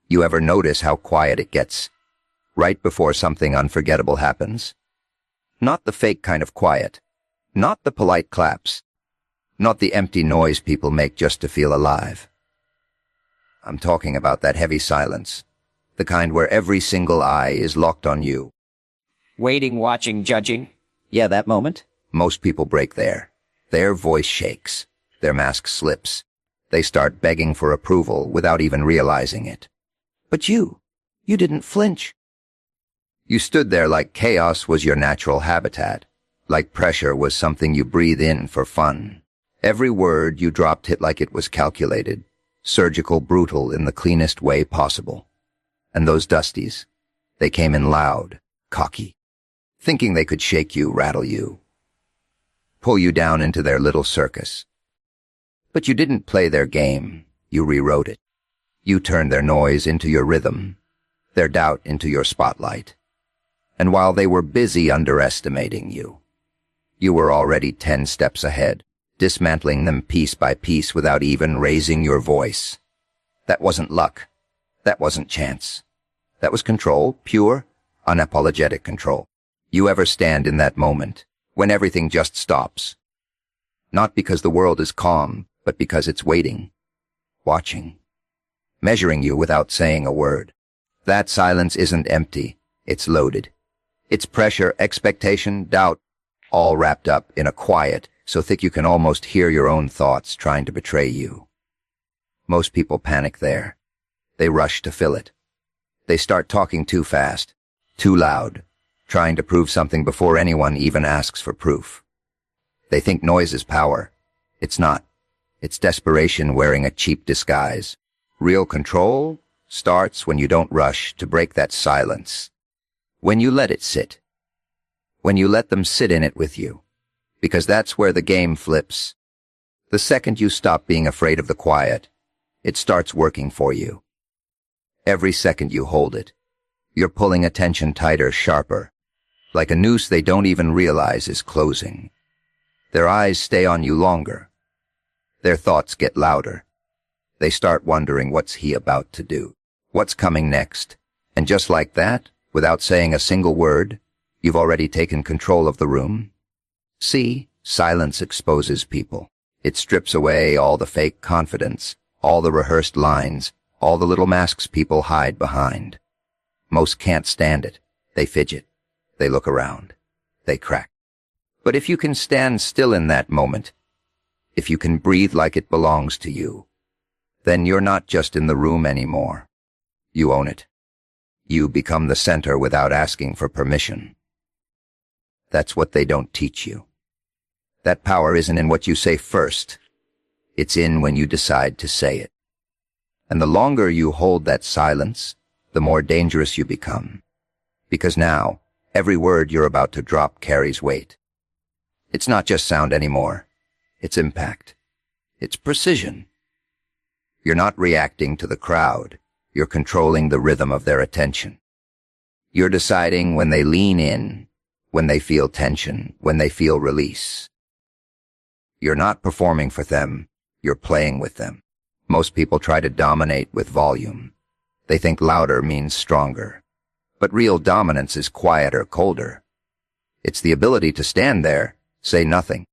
You ever notice how quiet it gets right before something unforgettable happens? Not the fake kind of quiet, not the polite claps, not the empty noise people make just to feel alive. I'm talking about that heavy silence, the kind where every single eye is locked on you. Waiting, watching, judging. Yeah, that moment. Most people break there. Their voice shakes. Their mask slips. They start begging for approval without even realizing it. But you didn't flinch. You stood there like chaos was your natural habitat, like pressure was something you breathe in for fun. Every word you dropped hit like it was calculated, surgical, brutal in the cleanest way possible. And those Dusties, they came in loud, cocky, thinking they could shake you, rattle you, pull you down into their little circus. But you didn't play their game, you rewrote it. You turned their noise into your rhythm, their doubt into your spotlight. And while they were busy underestimating you, you were already 10 steps ahead, dismantling them piece by piece without even raising your voice. That wasn't luck. That wasn't chance. That was control, pure, unapologetic control. You ever stand in that moment, when everything just stops? Not because the world is calm, but because it's waiting, watching, measuring you without saying a word. That silence isn't empty, it's loaded. It's pressure, expectation, doubt, all wrapped up in a quiet so thick you can almost hear your own thoughts trying to betray you. Most people panic there. They rush to fill it. They start talking too fast, too loud, trying to prove something before anyone even asks for proof. They think noise is power. It's not. It's desperation wearing a cheap disguise. Real control starts when you don't rush to break that silence. When you let it sit. When you let them sit in it with you. Because that's where the game flips. The second you stop being afraid of the quiet, it starts working for you. Every second you hold it, you're pulling attention tighter, sharper, like a noose they don't even realize is closing. Their eyes stay on you longer. Their thoughts get louder. They start wondering what's he about to do, what's coming next. And just like that, without saying a single word, you've already taken control of the room. See, silence exposes people. It strips away all the fake confidence, all the rehearsed lines, all the little masks people hide behind. Most can't stand it. They fidget. They look around. They crack. But if you can stand still in that moment, if you can breathe like it belongs to you, then you're not just in the room anymore. You own it. You become the center without asking for permission. That's what they don't teach you. That power isn't in what you say first. It's in when you decide to say it. And the longer you hold that silence, the more dangerous you become. Because now, every word you're about to drop carries weight. It's not just sound anymore. It's impact. It's precision. You're not reacting to the crowd. You're controlling the rhythm of their attention. You're deciding when they lean in, when they feel tension, when they feel release. You're not performing for them. You're playing with them. Most people try to dominate with volume. They think louder means stronger. But real dominance is quieter, colder. It's the ability to stand there, say nothing,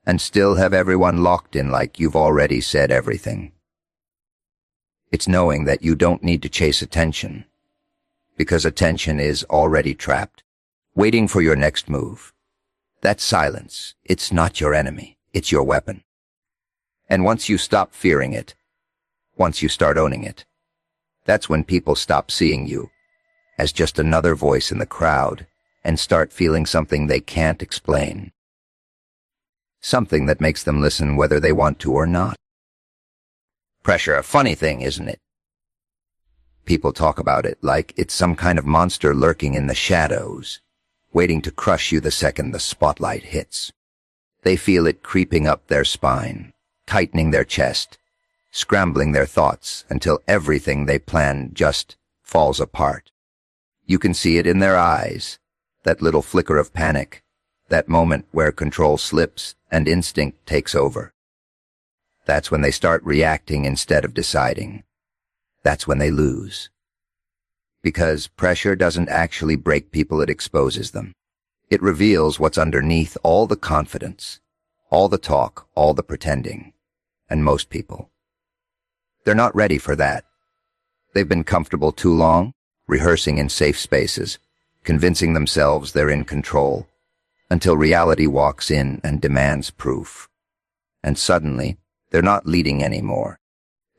and still have everyone locked in like you've already said everything. It's knowing that you don't need to chase attention, because attention is already trapped, waiting for your next move. That silence, it's not your enemy, it's your weapon. And once you stop fearing it, once you start owning it, that's when people stop seeing you as just another voice in the crowd and start feeling something they can't explain. Something that makes them listen whether they want to or not. Pressure, a funny thing, isn't it? People talk about it like it's some kind of monster lurking in the shadows, waiting to crush you the second the spotlight hits. They feel it creeping up their spine, tightening their chest, scrambling their thoughts until everything they planned just falls apart. You can see it in their eyes, that little flicker of panic, that moment where control slips and instinct takes over. That's when they start reacting instead of deciding. That's when they lose. Because pressure doesn't actually break people, it exposes them. It reveals what's underneath all the confidence, all the talk, all the pretending. And most people, they're not ready for that. They've been comfortable too long, rehearsing in safe spaces, convincing themselves they're in control, until reality walks in and demands proof. And suddenly, they're not leading anymore.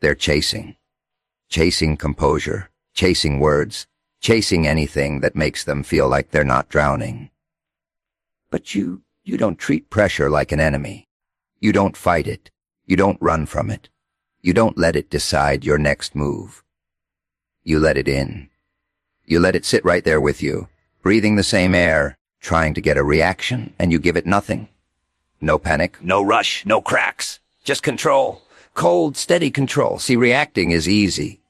They're chasing. Chasing composure, chasing words, chasing anything that makes them feel like they're not drowning. But you don't treat pressure like an enemy. You don't fight it. You don't run from it. You don't let it decide your next move. You let it in. You let it sit right there with you, breathing the same air, trying to get a reaction, and you give it nothing. No panic, no rush, no cracks. Just control. Cold, steady control. See, reacting is easy.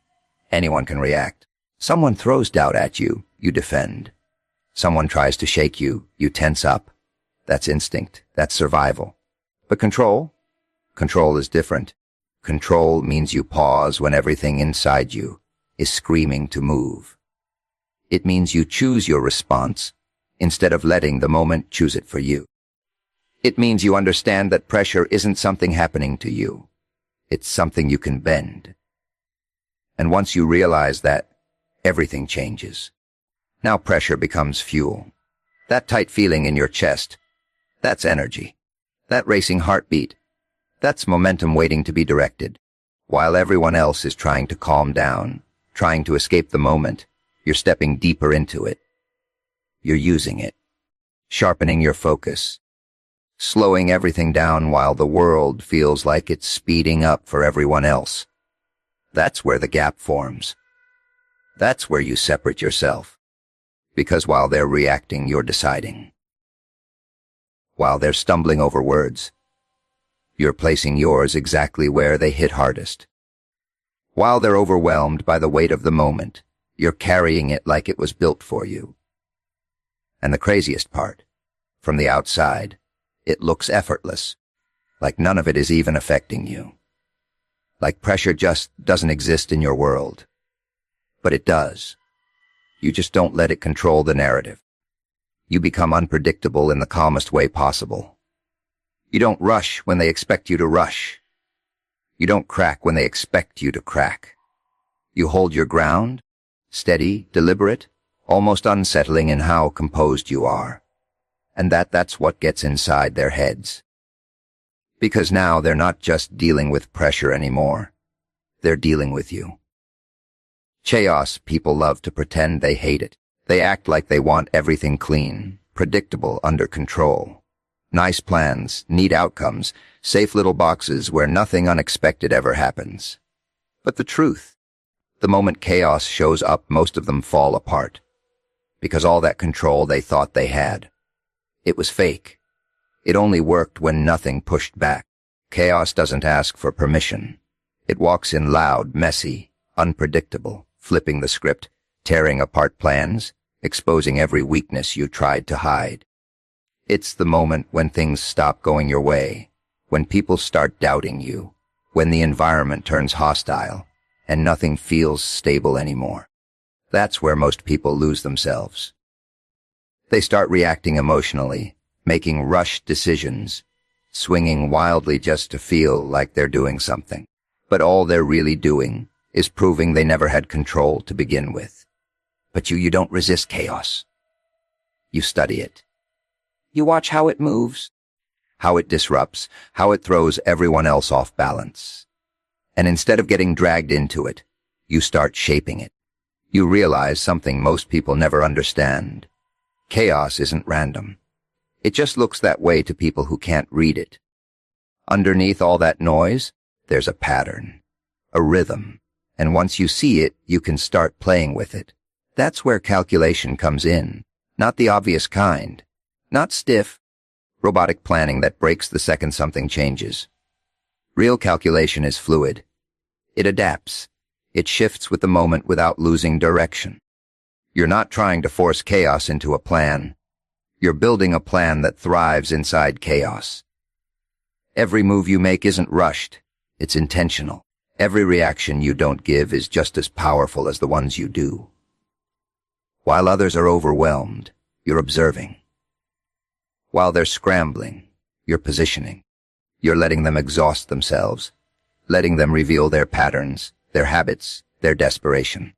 Anyone can react. Someone throws doubt at you, you defend. Someone tries to shake you, you tense up. That's instinct. That's survival. But control? Control is different. Control means you pause when everything inside you is screaming to move. It means you choose your response instead of letting the moment choose it for you. It means you understand that pressure isn't something happening to you. It's something you can bend. And once you realize that, everything changes. Now pressure becomes fuel. That tight feeling in your chest, that's energy. That racing heartbeat, that's momentum waiting to be directed. While everyone else is trying to calm down, trying to escape the moment, you're stepping deeper into it. You're using it, sharpening your focus, slowing everything down while the world feels like it's speeding up for everyone else. That's where the gap forms. That's where you separate yourself. Because while they're reacting, you're deciding. While they're stumbling over words, you're placing yours exactly where they hit hardest. While they're overwhelmed by the weight of the moment, you're carrying it like it was built for you. And the craziest part, from the outside, it looks effortless, like none of it is even affecting you. Like pressure just doesn't exist in your world. But it does. You just don't let it control the narrative. You become unpredictable in the calmest way possible. You don't rush when they expect you to rush. You don't crack when they expect you to crack. You hold your ground, steady, deliberate, almost unsettling in how composed you are. And that's what gets inside their heads. Because now they're not just dealing with pressure anymore. They're dealing with you. Chaos people love to pretend they hate it. They act like they want everything clean, predictable, under control. Nice plans, neat outcomes, safe little boxes where nothing unexpected ever happens. But the truth, the moment chaos shows up, most of them fall apart. Because all that control they thought they had, it was fake. It only worked when nothing pushed back. Chaos doesn't ask for permission. It walks in loud, messy, unpredictable, flipping the script, tearing apart plans, exposing every weakness you tried to hide. It's the moment when things stop going your way, when people start doubting you, when the environment turns hostile, and nothing feels stable anymore. That's where most people lose themselves. They start reacting emotionally, making rushed decisions, swinging wildly just to feel like they're doing something. But all they're really doing is proving they never had control to begin with. But you don't resist chaos. You study it. You watch how it moves, how it disrupts, how it throws everyone else off balance. And instead of getting dragged into it, you start shaping it. You realize something most people never understand. Chaos isn't random. It just looks that way to people who can't read it. Underneath all that noise, there's a pattern, a rhythm, and once you see it, you can start playing with it. That's where calculation comes in, not the obvious kind, not stiff, robotic planning that breaks the second something changes. Real calculation is fluid. It adapts. It shifts with the moment without losing direction. You're not trying to force chaos into a plan. You're building a plan that thrives inside chaos. Every move you make isn't rushed. It's intentional. Every reaction you don't give is just as powerful as the ones you do. While others are overwhelmed, you're observing. While they're scrambling, you're positioning. You're letting them exhaust themselves, letting them reveal their patterns, their habits, their desperation.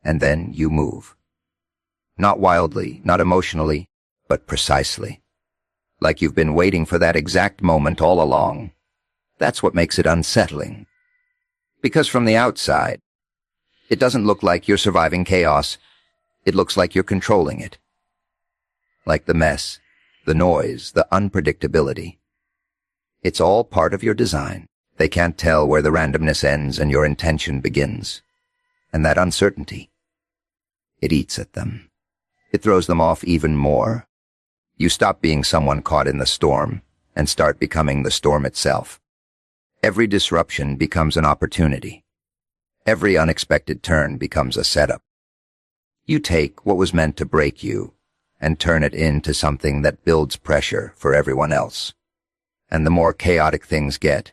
And then you move. Not wildly, not emotionally, but precisely. Like you've been waiting for that exact moment all along. That's what makes it unsettling. Because from the outside, it doesn't look like you're surviving chaos. It looks like you're controlling it. Like the mess, the noise, the unpredictability. It's all part of your design. They can't tell where the randomness ends and your intention begins. And that uncertainty, it eats at them. It throws them off even more. You stop being someone caught in the storm and start becoming the storm itself. Every disruption becomes an opportunity. Every unexpected turn becomes a setup. You take what was meant to break you and turn it into something that builds pressure for everyone else. And the more chaotic things get,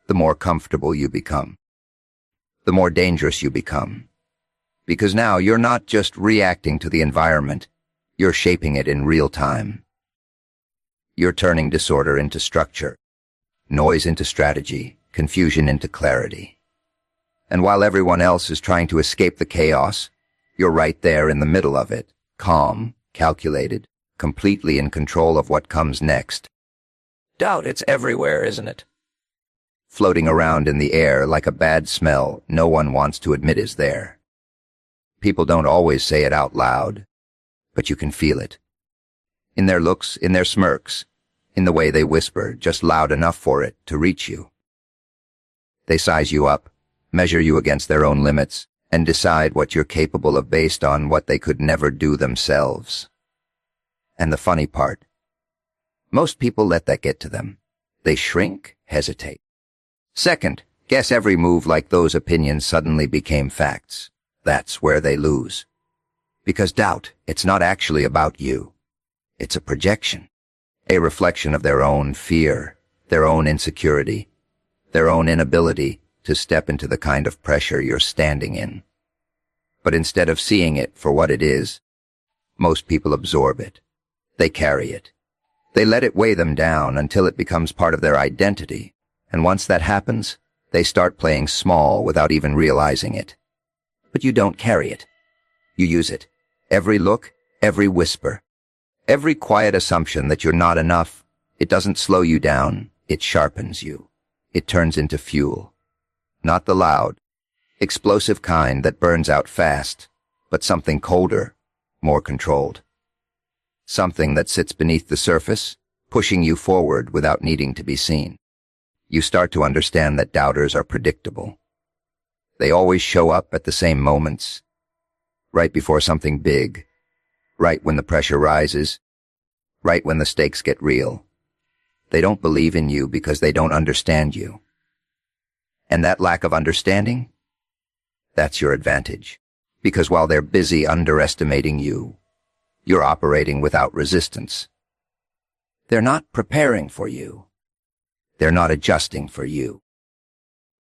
the more comfortable you become. The more dangerous you become. Because now you're not just reacting to the environment, you're shaping it in real time. You're turning disorder into structure, noise into strategy, confusion into clarity. And while everyone else is trying to escape the chaos, you're right there in the middle of it, calm, calculated, completely in control of what comes next. Doubt it's everywhere, isn't it? Floating around in the air like a bad smell no one wants to admit is there. People don't always say it out loud, but you can feel it. In their looks, in their smirks, in the way they whisper, just loud enough for it to reach you. They size you up, measure you against their own limits, and decide what you're capable of based on what they could never do themselves. And the funny part, most people let that get to them. They shrink, hesitate. Second, guess every move like those opinions suddenly became facts. That's where they lose. Because doubt, it's not actually about you. It's a projection, a reflection of their own fear, their own insecurity, their own inability to step into the kind of pressure you're standing in. But instead of seeing it for what it is, most people absorb it. They carry it. They let it weigh them down until it becomes part of their identity. And once that happens, they start playing small without even realizing it. But you don't carry it. You use it. Every look, every whisper, every quiet assumption that you're not enough, it doesn't slow you down, it sharpens you. It turns into fuel. Not the loud, explosive kind that burns out fast, but something colder, more controlled. Something that sits beneath the surface, pushing you forward without needing to be seen. You start to understand that doubters are predictable. They always show up at the same moments, right before something big, right when the pressure rises, right when the stakes get real. They don't believe in you because they don't understand you. And that lack of understanding, that's your advantage. Because while they're busy underestimating you, you're operating without resistance. They're not preparing for you. They're not adjusting for you.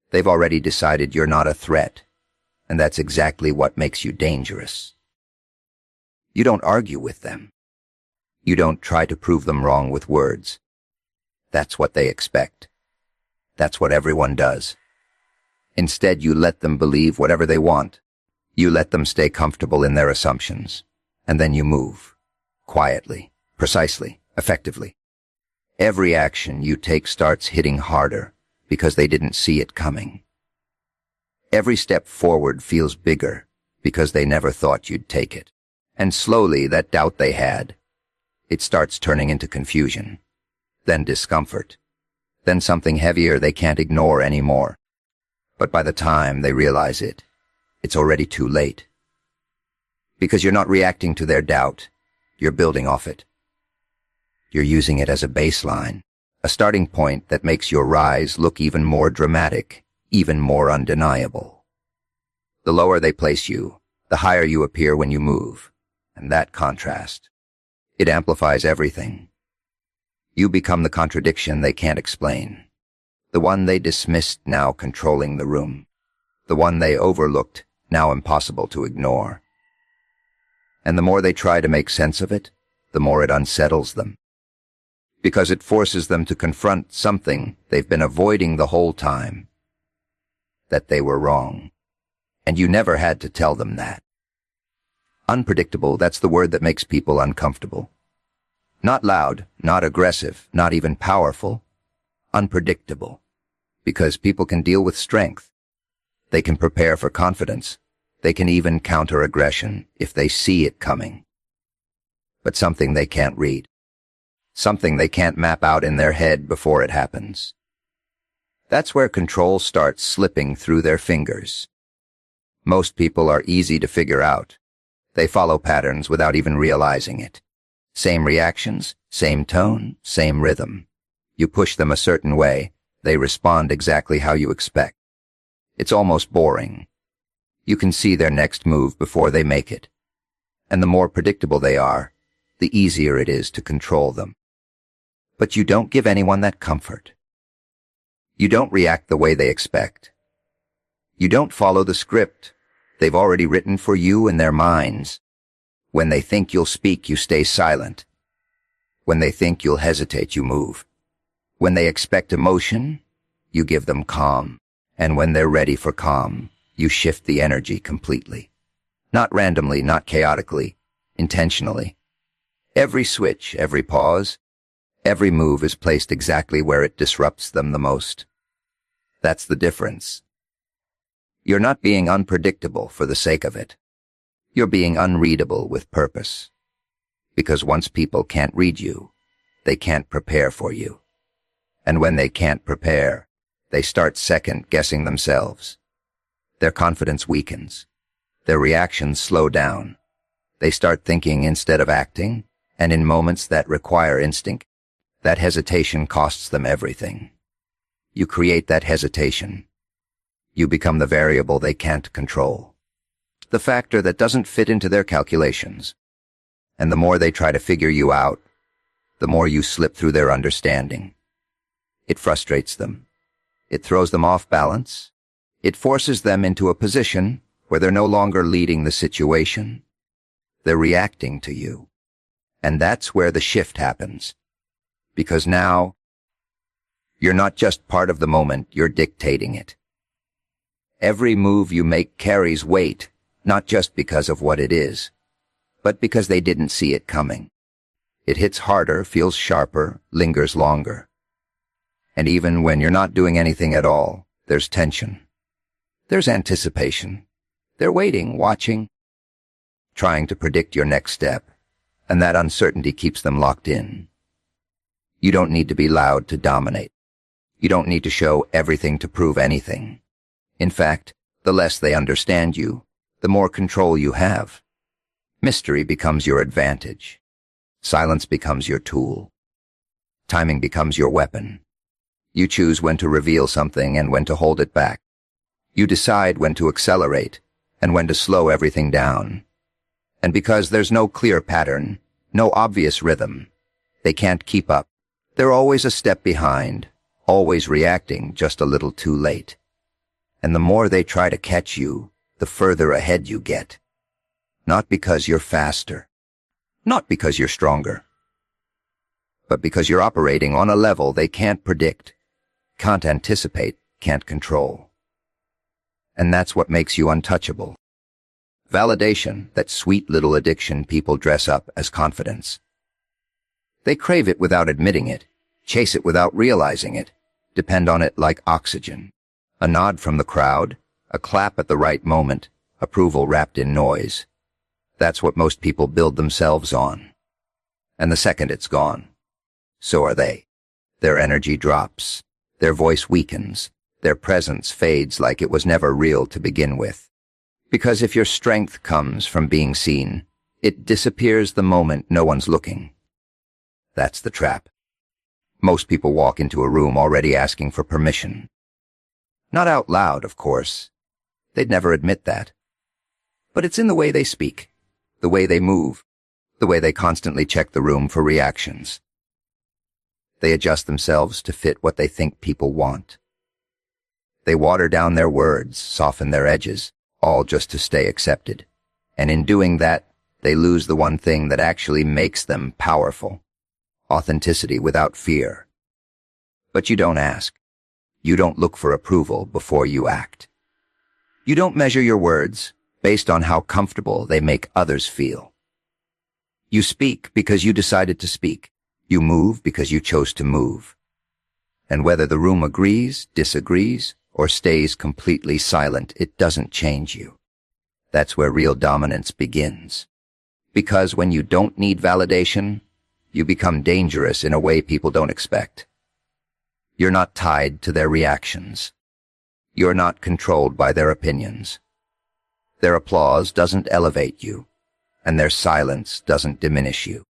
They've already decided you're not a threat, and that's exactly what makes you dangerous. You don't argue with them. You don't try to prove them wrong with words. That's what they expect. That's what everyone does. Instead, you let them believe whatever they want. You let them stay comfortable in their assumptions. And then you move. Quietly, precisely, effectively. Every action you take starts hitting harder because they didn't see it coming. Every step forward feels bigger because they never thought you'd take it. And slowly, that doubt they had, it starts turning into confusion, then discomfort, then something heavier they can't ignore anymore. But by the time they realize it, it's already too late. Because you're not reacting to their doubt, you're building off it. You're using it as a baseline, a starting point that makes your rise look even more dramatic, even more undeniable. The lower they place you, the higher you appear when you move. And that contrast, it amplifies everything. You become the contradiction they can't explain. The one they dismissed now controlling the room. The one they overlooked now impossible to ignore. And the more they try to make sense of it, the more it unsettles them. Because it forces them to confront something they've been avoiding the whole time. That they were wrong. And you never had to tell them that. Unpredictable, that's the word that makes people uncomfortable. Not loud, not aggressive, not even powerful. Unpredictable. Because people can deal with strength. They can prepare for confidence. They can even counter aggression if they see it coming. But something they can't read. Something they can't map out in their head before it happens. That's where control starts slipping through their fingers. Most people are easy to figure out. They follow patterns without even realizing it. Same reactions, same tone, same rhythm. You push them a certain way, they respond exactly how you expect. It's almost boring. You can see their next move before they make it. And the more predictable they are, the easier it is to control them. But you don't give anyone that comfort. You don't react the way they expect. You don't follow the script they've already written for you in their minds. When they think you'll speak, you stay silent. When they think you'll hesitate, you move. When they expect emotion, you give them calm. And when they're ready for calm, you shift the energy completely. Not randomly, not chaotically, intentionally. Every switch, every pause, every move is placed exactly where it disrupts them the most. That's the difference. You're not being unpredictable for the sake of it. You're being unreadable with purpose. Because once people can't read you, they can't prepare for you. And when they can't prepare, they start second-guessing themselves. Their confidence weakens. Their reactions slow down. They start thinking instead of acting, and in moments that require instinct, that hesitation costs them everything. You create that hesitation. You become the variable they can't control. The factor that doesn't fit into their calculations. And the more they try to figure you out, the more you slip through their understanding. It frustrates them. It throws them off balance. It forces them into a position where they're no longer leading the situation. They're reacting to you. And that's where the shift happens. Because now, you're not just part of the moment, you're dictating it. Every move you make carries weight, not just because of what it is, but because they didn't see it coming. It hits harder, feels sharper, lingers longer. And even when you're not doing anything at all, there's tension. There's anticipation. They're waiting, watching, trying to predict your next step, and that uncertainty keeps them locked in. You don't need to be loud to dominate. You don't need to show everything to prove anything. In fact, the less they understand you, the more control you have. Mystery becomes your advantage. Silence becomes your tool. Timing becomes your weapon. You choose when to reveal something and when to hold it back. You decide when to accelerate and when to slow everything down. And because there's no clear pattern, no obvious rhythm, they can't keep up. They're always a step behind, always reacting just a little too late. And the more they try to catch you, the further ahead you get. Not because you're faster, not because you're stronger, but because you're operating on a level they can't predict, can't anticipate, can't control. And that's what makes you untouchable. Validation, that sweet little addiction people dress up as confidence. They crave it without admitting it, chase it without realizing it, depend on it like oxygen. A nod from the crowd, a clap at the right moment, approval wrapped in noise. That's what most people build themselves on. And the second it's gone, so are they. Their energy drops, their voice weakens, their presence fades like it was never real to begin with. Because if your strength comes from being seen, it disappears the moment no one's looking. That's the trap. Most people walk into a room already asking for permission. Not out loud, of course. They'd never admit that. But it's in the way they speak, the way they move, the way they constantly check the room for reactions. They adjust themselves to fit what they think people want. They water down their words, soften their edges, all just to stay accepted. And in doing that, they lose the one thing that actually makes them powerful: authenticity without fear. But you don't ask. You don't look for approval before you act. You don't measure your words based on how comfortable they make others feel. You speak because you decided to speak. You move because you chose to move. And whether the room agrees, disagrees, or stays completely silent, it doesn't change you. That's where real dominance begins. Because when you don't need validation, you become dangerous in a way people don't expect. You're not tied to their reactions. You're not controlled by their opinions. Their applause doesn't elevate you, and their silence doesn't diminish you.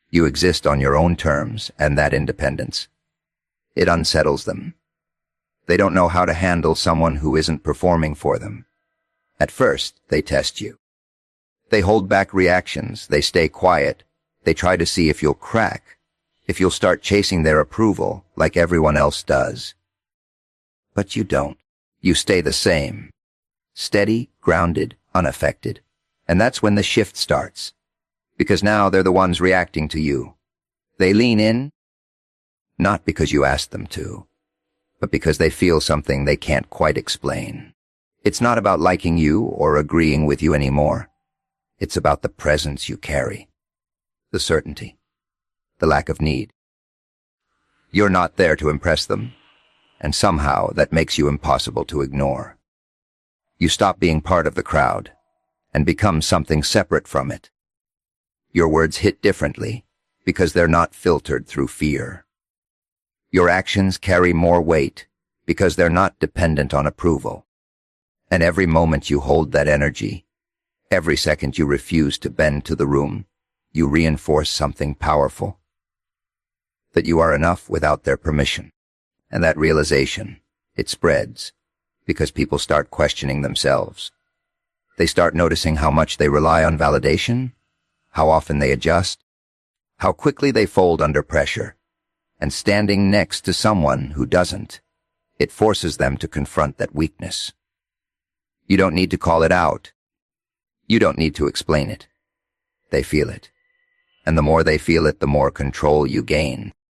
You exist on your own terms, and that independence, it unsettles them. They don't know how to handle someone who isn't performing for them. At first, they test you. They hold back reactions, they stay quiet, they try to see if you'll crack, if you'll start chasing their approval like everyone else does. But you don't. You stay the same. Steady, grounded, unaffected. And that's when the shift starts. Because now they're the ones reacting to you. They lean in, not because you asked them to, but because they feel something they can't quite explain. It's not about liking you or agreeing with you anymore. It's about the presence you carry, the certainty, the lack of need. You're not there to impress them, and somehow that makes you impossible to ignore. You stop being part of the crowd and become something separate from it. Your words hit differently because they're not filtered through fear. Your actions carry more weight because they're not dependent on approval. And every moment you hold that energy, every second you refuse to bend to the room, you reinforce something powerful. That you are enough without their permission. And that realization, it spreads because people start questioning themselves. They start noticing how much they rely on validation, how often they adjust, how quickly they fold under pressure. And standing next to someone who doesn't, it forces them to confront that weakness. You don't need to call it out. You don't need to explain it. They feel it. And the more they feel it, the more control you gain.